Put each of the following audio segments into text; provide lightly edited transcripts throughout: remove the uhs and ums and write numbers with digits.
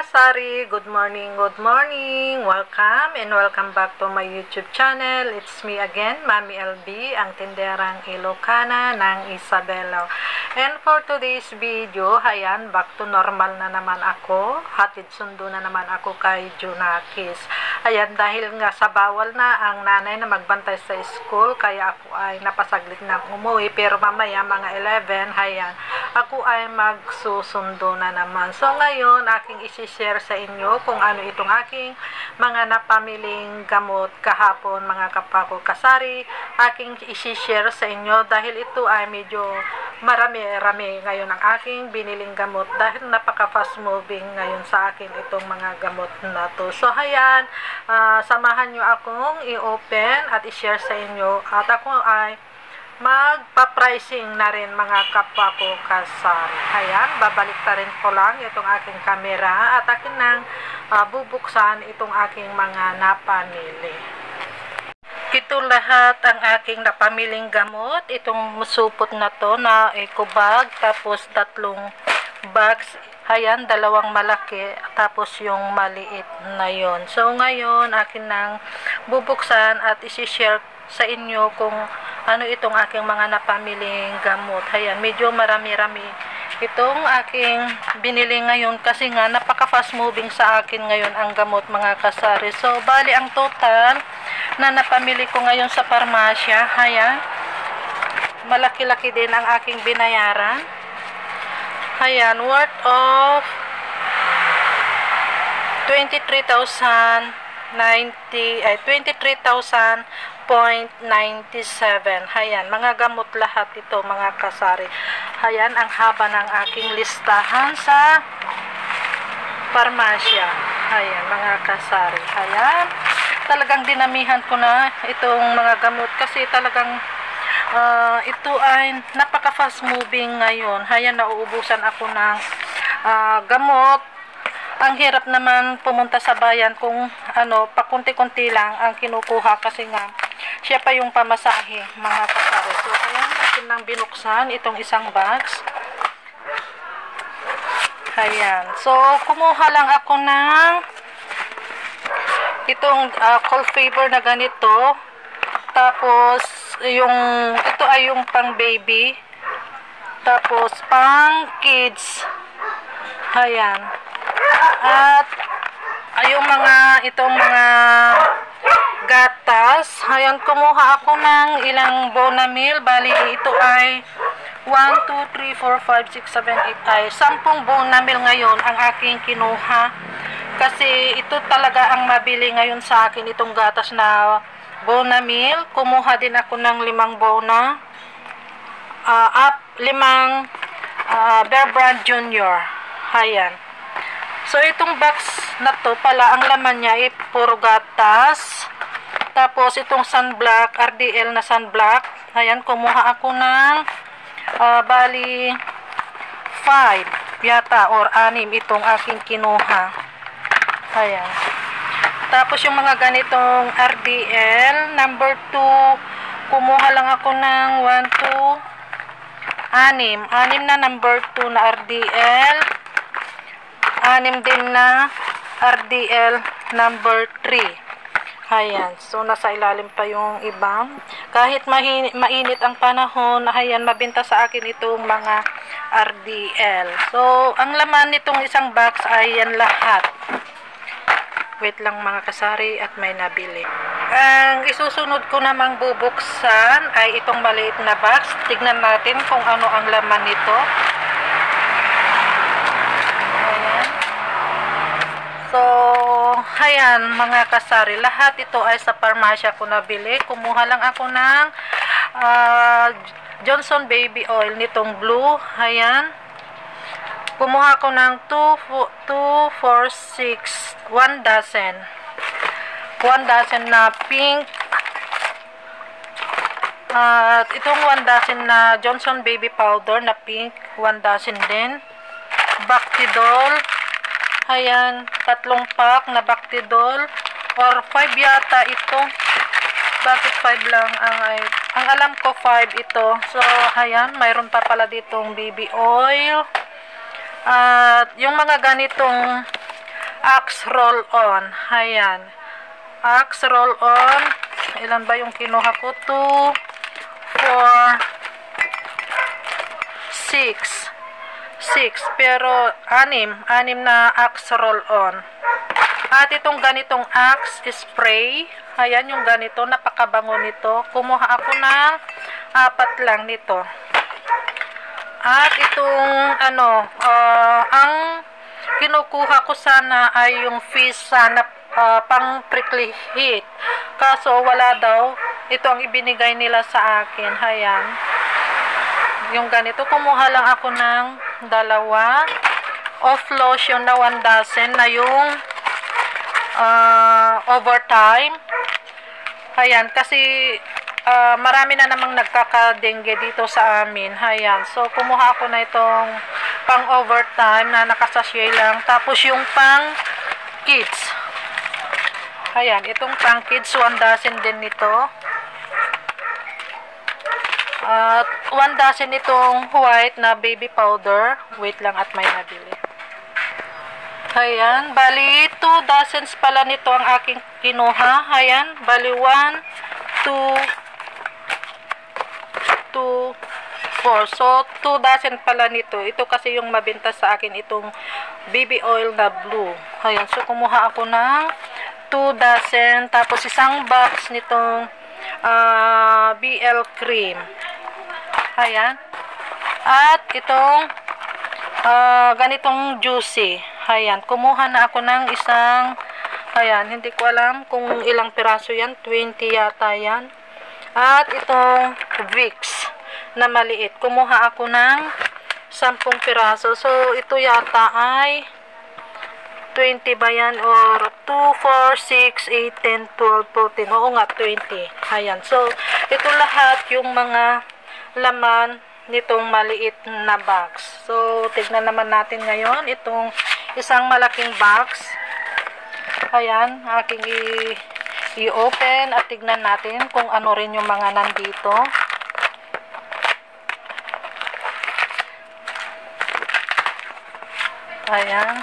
kasari, good morning, welcome and welcome back to my YouTube channel. It's me again, Mami LB, ang tinderang Ilocana ng Isabela. And for today's video, ayan, back to normal na naman ako. Hatid sundo na naman ako kay Junakis. Ayan, dahil nga sa bawal na ang nanay na magbantay sa school, kaya ako ay napasaglit na umuwi. Pero mamaya mga 11, ayan, ako ay magsusundo na naman. So ngayon, aking isi-share sa inyo kung ano itong aking mga napamiling gamot kahapon, mga kapako kasari. Aking isi-share sa inyo dahil ito ay medyo marami-rami ngayon ang aking biniling gamot dahil napaka-fast moving ngayon sa akin itong mga gamot na to. So ayan, samahan nyo akong i-open at i-share sa inyo at ako ay magpa-pricing na rin mga kapwa ko kasari. Ayan, babalik pa rin ko lang itong aking camera at akin nang bubuksan itong aking mga napamili. Ito lahat ang aking napamiling gamot. Itong supot na to na eco bag, tapos 3 bags. Ayan, 2 malaki, tapos yung maliit na yon. So ngayon, akin nang bubuksan at isi-share sa inyo kung ano itong aking mga napamiling gamot. Ayan, medyo marami-rami itong aking binili ngayon kasi nga napaka-fast moving sa akin ngayon ang gamot mga kasari. So, bali ang total na napamili ko ngayon sa parmasya, ayan, malaki-laki din ang aking binayaran. Ayan, worth of 23,097. Ayan, mga gamot lahat ito mga kasari. Ayan, ang haba ng aking listahan sa parmasya. Ayan, mga kasari. Ayan, talagang dinamihan ko na itong mga gamot kasi talagang ito ay napaka fast moving ngayon. Ayan, nauubusan ako ng gamot. Ang hirap naman pumunta sa bayan kung ano, pakunti-kunti lang ang kinukuha kasi nga siya pa yung pamasahe mga kasari. So ayan, akin nang binuksan itong isang box. Ayan, so kumuha lang ako ng itong cold fiber na ganito, tapos ito ay yung pang baby, tapos pang kids. Ayan, at yung itong mga gatas. Ayan, kumuha ako ng ilang Bonamil. Bali, ito ay 1, 2, 3, 4, 5, 6, 7, 8 ay 10 Bonamil ngayon ang aking kinuha. Kasi ito talaga ang mabili ngayon sa akin, itong gatas na Bonamil. Kumuha din ako ng 5 Bona. 5 Bear Brand Junior. Ayan. So, itong box na to pala, ang laman niya ay puro gatas. Tapos, itong sunblock, RDL na sunblock. Ayan, kumuha ako ng bali 5 yata or 6 itong aking kinuha. Ayan. Tapos, yung mga ganitong RDL, number 2, kumuha lang ako ng 1, 2, 6 na number 2 na RDL. 6 din na RDL number 3. Ayan. So, nasa ilalim pa yung ibang. Kahit mainit ang panahon, ayan, mabenta sa akin itong mga RDL. So, ang laman nitong isang box ay yan lahat. Wait lang mga kasari at may nabili. Ang isusunod ko namang bubuksan ay itong maliit na box. Tignan natin kung ano ang laman nito. So, ayan mga kasari, lahat ito ay sa parmasya ko nabili. Kumuha lang ako ng Johnson Baby Oil nitong blue. Ayan. Kumuha ako ng 2, 4, 6, 1 dozen. 1 dozen na pink. At itong 1 dozen na Johnson Baby Powder na pink, 1 dozen din. Bactidol. Ayan, 3 pack na Bactidol or 5 yata ito. Bakit 5 lang ang alam ko 5 ito. So, ayan, mayroon pa pala ditong baby oil. At yung mga ganitong Axe roll-on. Ayan. Axe roll-on. Ilan ba yung kinuha ko? 2, 4, 6. 6. Pero 6 na axe roll-on. At itong ganitong axe spray. Ayan yung ganito. Napakabango nito. Kumuha ako ng 4 lang nito. At itong ang kinukuha ko sana ay yung fish sana pang prickly heat. Kaso wala daw. Ito ang ibinigay nila sa akin. Ayan. Yung ganito. Kumuha lang ako ng 2 off lotion na 1 dozen na yung overtime. Ayan. Kasi marami na namang nagkakadengge dito sa amin. Ayan. So, kumuha ako na itong pang overtime na nakasashay lang. Tapos yung pang kids. Ayan. Itong pang kids, 1 dozen din nito. At 1 dozen itong white na baby powder. Wait lang at may nabili. Ayan. Bali, 2 dozens pala nito ang aking kinuha. Ayan. Bali, 1, 2, 4. So, 2 dozen pala nito. Ito kasi yung mabenta sa akin, itong baby oil na blue. Ayan. So, kumuha ako ng 2 dozen. Tapos, isang box nitong BL cream. Ayan. At itong ganitong juicy. Ayan. Kumuha na ako ng isang, ayan. Hindi ko alam kung ilang piraso yan. 20 yata yan. At itong Vicks na maliit. Kumuha ako ng 10 piraso. So, ito yata ay 20 ba yan? Or 2, 4, 6, 8, 10, 12, 14. Oo nga, 20. Ayan. So, ito lahat yung mga laman nitong maliit na box. So, tignan naman natin ngayon itong isang malaking box. Ayan, aking i-open at tignan natin kung ano rin yung mga nandito. Ayan.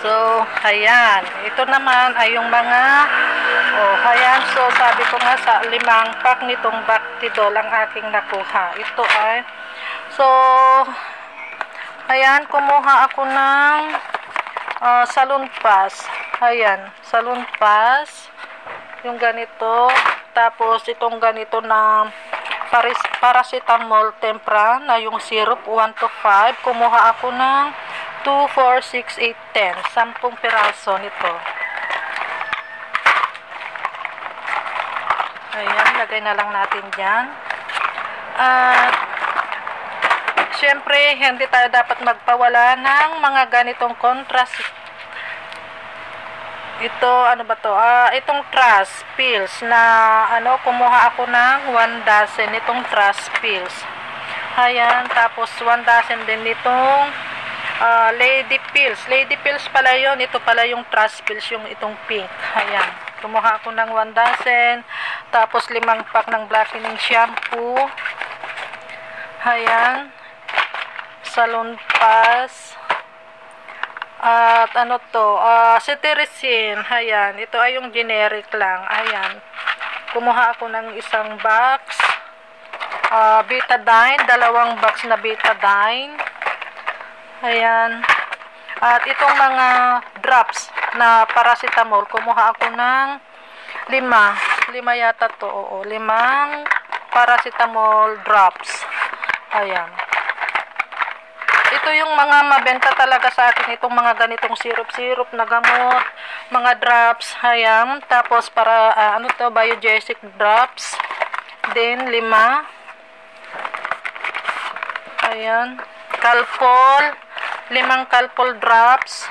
So, ayan. Ito naman ay yung mga, ayan. So, sabi ko nga sa 5 pack nitong Bactidol ang aking nakuha. Ito ay, so, ayan. Kumuha ako ng salon pass. Ayan. Salon pass. Yung ganito. Tapos, itong ganito na paracetamol tempra na yung syrup 1 to 5. Kumuha ako ng 2, 4, 6, 8, 10. 10 piraso nito. Ayan, lagay na lang natin dyan. At, syempre, hindi tayo dapat magpawala ng mga ganitong contrast. Ito, ano ba to? Itong trust pills na, kumuha ako ng 1 dozen itong trust pills. Ayan, tapos 1 dozen din itong lady pills. Lady pills pala yun. Ito pala yung trust pills, yung itong pink. Ayan. Kumuha ako ng 1 dozen. Tapos 5 pack ng blackening shampoo. Ayan. Salon pass. At ano to? Cetirizine. Ayan. Ito ay yung generic lang. Ayan. Kumuha ako ng isang box. Betadine. 2 box na betadine. Ayan. At itong mga drops na paracetamol, kumuha ako ng 5. 5 yata to. Oo. 5 paracetamol drops. Ayan. Ito yung mga mabenta talaga sa akin. Itong mga ganitong syrup-syrup na gamot. Mga drops. Ayan. Tapos para, biogesic drops. Then, 5. Ayan. Calpol. 5 Calpol drops.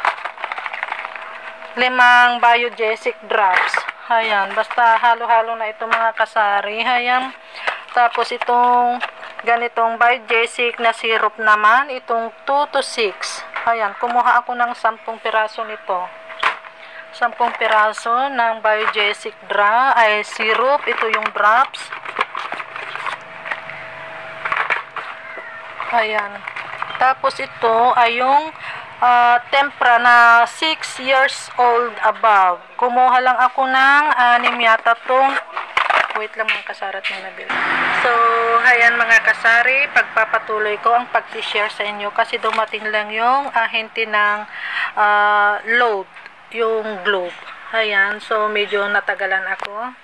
5 biogesic drops. Ayan. Basta halo-halo na ito mga kasari. Ayan. Tapos itong ganitong biogesic na syrup naman. Itong 2 to 6. Ayan. Kumuha ako ng 10 piraso nito. 10 piraso ng Biogesic syrup. Ito yung drops. Ayan. Tapos ito ay yung tempra na 6 years old above. Kumuha lang ako ng 6 yata tong. Wait lang mga kasari at mga nabili. So, ayan mga kasari, pagpapatuloy ko ang pag-share sa inyo kasi dumating lang yung ahente ng load, yung globe. Ayan, so medyo natagalan ako.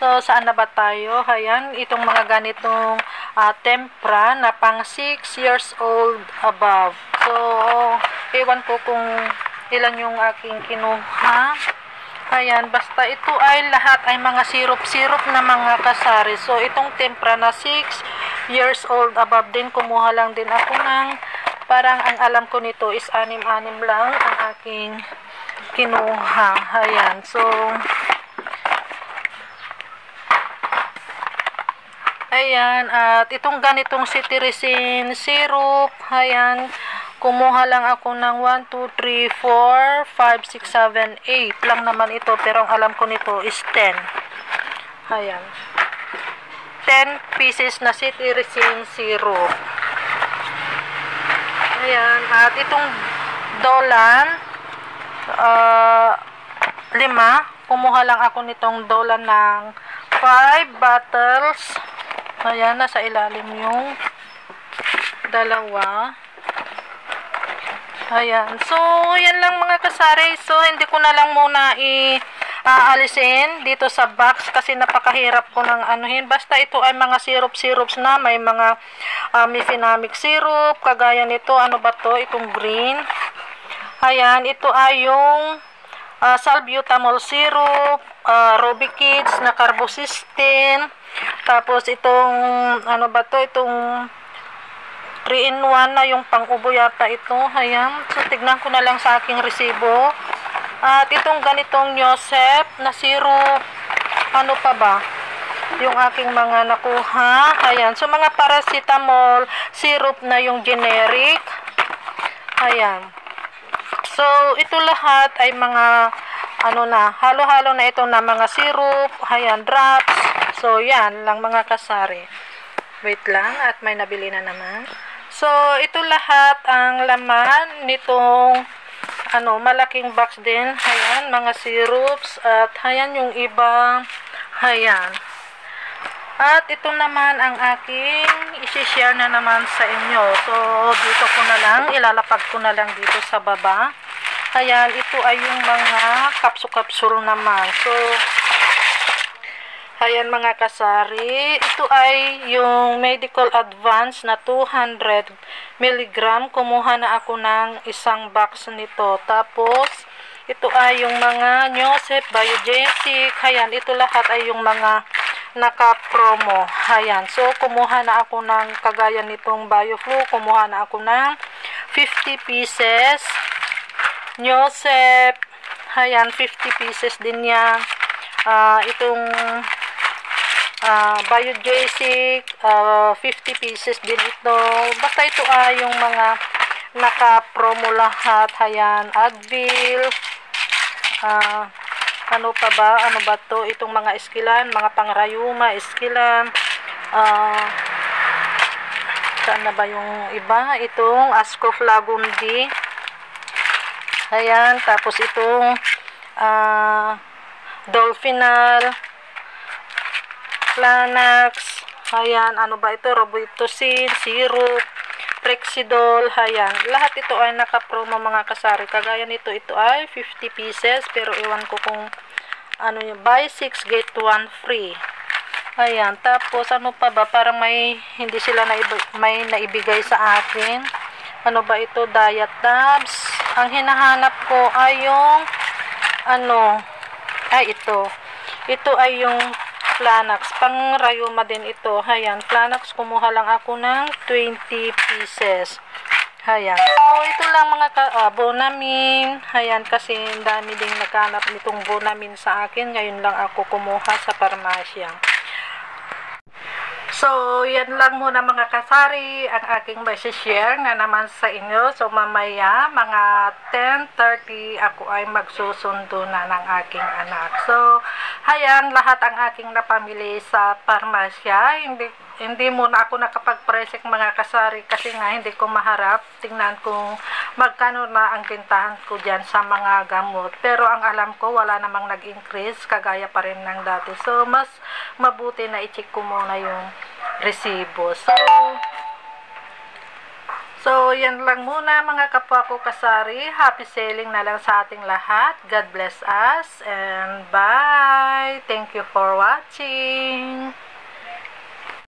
So, saan na ba tayo? Ayan, itong mga ganitong tempra na pang 6 years old above. So, ewan ko kung ilan yung aking kinuha. Ayan, basta ito ay lahat ay mga syrup-syrup na mga kasari. So, itong tempra na 6 years old above din, kumuha lang din ako ng, parang ang alam ko nito is 6 lang ang aking kinuha. Ayan, so, ayan, at itong ganitong cetirizine syrup, ayan, kumuha lang ako ng 1, 2, 3, 4, 5, 6, 7, 8 lang naman ito, pero ang alam ko nito is 10. Ayan. 10 pieces na cetirizine syrup. Ayan. At itong Dolan, 5. Kumuha lang ako nitong Dolan ng 5 bottles. Ayan, nasa ilalim yung dalawa. Ayan. So, yan lang mga kasari. So, hindi ko na lang muna aalisin dito sa box kasi napakahirap ko ng anuhin. Basta ito ay mga syrup-syrups na. May mga mefenamic syrup. Kagaya nito. Ano ba to? Itong green. Ayan. Ito ay yung salbutamol syrup. Ruby Kids na carbocystin. Tapos itong, ano ba to? Itong 3-in-1 na yung pang-ubo yata ito. Ayan. So, tignan ko na lang sa aking resibo. At itong ganitong Yosef na syrup. Ano pa ba? Yung aking mga nakuha. Ayan. So, mga paracetamol syrup na yung generic. Ayan. So, ito lahat ay mga ano na, halo-halo na ito na mga syrup. Ayan, drops. So, yan lang mga kasari. Wait lang. At may nabili na naman. So, ito lahat ang laman nitong malaking box din. Ayan, mga syrups. At ayan yung iba. Ayan. At ito naman ang aking isi-share na naman sa inyo. So, dito ko na lang, ilalapag ko na lang dito sa baba. Ayan, ito ay yung mga kapsul-kapsul naman. So, ayan mga kasari, ito ay yung medical advance na 200 mg. Kumuha na ako ng isang box nito. Tapos, ito ay yung mga Yosef Biogesic. Ayan, ito lahat ay yung mga naka-promo. Ayan, so kumuha na ako ng kagaya nitong BioFlu. Kumuha na ako ng 50 pieces. Yosef, ayan, 50 pieces din yan. Itong Biogesic, 50 pieces din ito. Basta ito ay yung mga naka-promo lahat. Ayan, Advil. Ano pa ba? Ano ba to? Itong mga iskilan, mga pangrayuma, iskilan. Saan na ba yung iba? Itong Ascoflagundi. Ayan, tapos itong Dolphinal. Planax, ayan, ano ba ito? Robitussin, syrup, Rexidol, ayan. Lahat ito ay naka-promo mga kasari. Kagaya nito, ito ay 50 pieces, pero iwan ko kung ano yung buy 6 get 1 free. Ayan, tapos ano pa ba? Parang hindi sila may naibigay sa akin. Ano ba ito? Diet tabs. Ang hinahanap ko ay yung ito. Ito ay yung Planax, pang rayuma din ito. Ayan, Planax, kumuha lang ako ng 20 pieces. Ayan. So, ito lang mga Bonamin. Ayan, kasi dami ding naghanap nitong Bonamin sa akin. Ngayon lang ako kumuha sa parmasya. So, yan lang muna mga kasari ang aking share na naman sa inyo. So, mamaya mga 10:30 ako ay magsusundo na ng aking anak. So, hayan lahat ang aking napamili sa parmasya. Hindi muna ako nakapag-presek mga kasari kasi nga hindi ko maharap. Tingnan kung magkano na ang bintahan ko dyan sa mga gamot. Pero ang alam ko wala namang nag-increase, kagaya pa rin ng dati. So, mas mabuti na i-check ko muna yung resibo. So, yan lang muna mga kapwa ko kasari. Happy selling na lang sa ating lahat. God bless us and bye. Thank you for watching.